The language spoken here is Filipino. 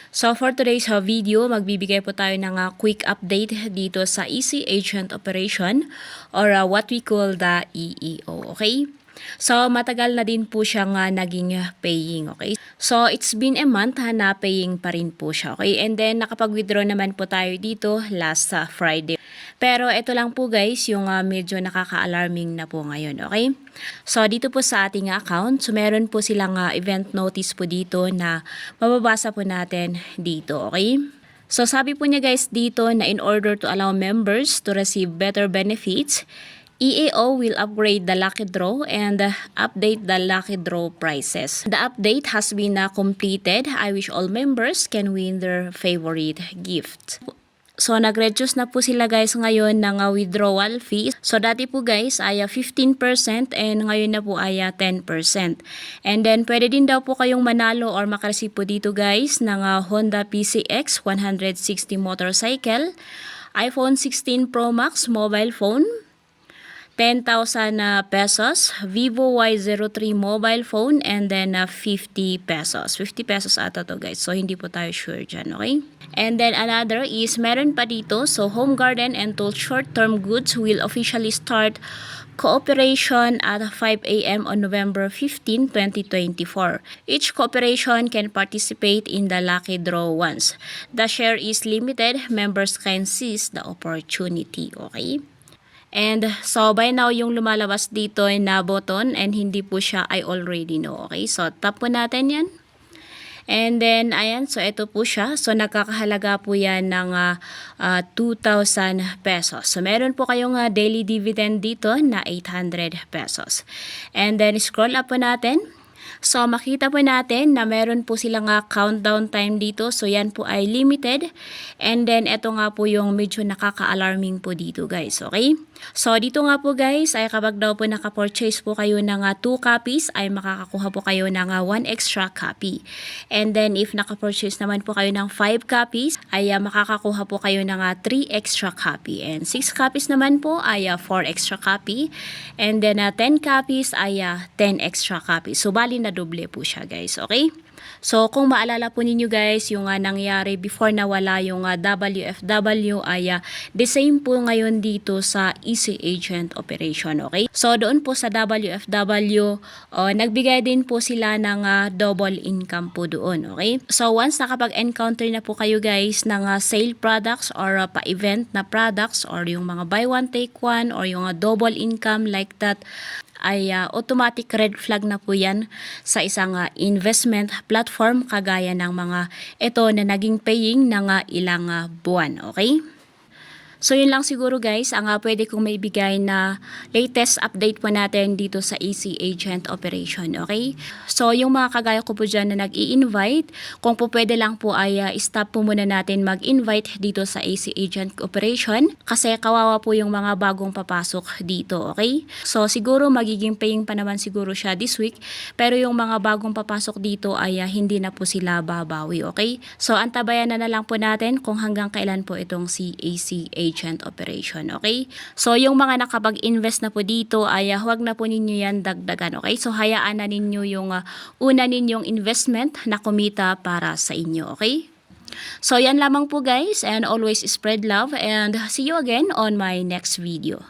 So for today's video, magbibigay po tayo ng quick update dito sa Easy Agent Operation or what we call the EEO, okay? So matagal na din po siyang naging paying, okay? So it's been a month na paying pa rin po siya, okay? And then nakapag-withdraw naman po tayo dito last Friday. Pero ito lang po guys, yung medyo nakaka-alarming na po ngayon, okay? So dito po sa ating account, so meron po silang event notice po dito na mababasa po natin dito, okay? So sabi po niya guys dito na in order to allow members to receive better benefits, EAO will upgrade the lucky draw and update the lucky draw prices. The update has been completed. I wish all members can win their favorite gift. So, nag-reduce na po sila guys ngayon ng withdrawal fee. So, dati po guys ay 15% and ngayon na po ay 10%. And then, pwede din daw po kayong manalo or makareceive po dito guys ng Honda PCX 160 motorcycle, iPhone 16 Pro Max mobile phone, 10,000 pesos, Vivo Y03 mobile phone, and then 50 pesos. 50 pesos ata to guys. So, hindi po tayo sure dyan, okay? And then another is, meron pa dito, so Home Garden and Tool Short-Term Goods will officially start cooperation at 5 a.m. on November 15, 2024. Each cooperation can participate in the lucky draw once. The share is limited. Members can seize the opportunity, okay? And so by now yung lumalabas dito na button and hindi po siya I already know. Okay, so tap po natin yan. And then ayan, so ito po siya. So nakakahalaga po yan ng 2,000 pesos. So meron po kayong daily dividend dito na 800 pesos. And then scroll up po natin. So makita po natin na meron po silang countdown time dito. So yan po ay limited. And then ito nga po yung medyo nakaka-alarming po dito guys. Okay? So dito nga po guys ay kapag daw po naka-purchase po kayo ng 2 copies ay makakakuha po kayo ng 1 extra copy. And then if naka-purchase naman po kayo ng 5 copies ay makakakuha po kayo ng 3 extra copy. And 6 copies naman po ay 4 extra copy. And then 10 copies ay 10 extra copy. So bali na doble po siya guys. Okay? So kung maalala po ninyo guys, yung nangyari before na wala yung WFW ay the same po ngayon dito sa Easy Agent Operation, okay? So doon po sa WFW, nagbigay din po sila ng double income po doon, okay? So once nakapag-encounter na po kayo guys ng sale products or pa-event na products or yung mga buy one take one or yung double income like that, ay automatic red flag na po yan sa isang investment platform kagaya ng mga ito na naging paying ng ilang buwan, okay? So yun lang siguro guys ang pwede kong maibigay na latest update po natin dito sa Easy Agent Operation, okay? So yung mga kagaya ko po dyan na nag-i-invite, kung po pwede lang po ay stop po muna natin mag-invite dito sa Easy Agent Operation kasi kawawa po yung mga bagong papasok dito, okay? So siguro magiging paying pa naman siguro siya this week pero yung mga bagong papasok dito ay hindi na po sila babawi, okay? So antabayan na lang po natin kung hanggang kailan po itong si Easy Agent Operation, okay? So, yung mga nakapag-invest na po dito ay huwag na po ninyo yan dagdagan, okay? So, hayaan na ninyo yung una ninyong investment na kumita para sa inyo, okay? So, yan lamang po guys and always spread love and see you again on my next video.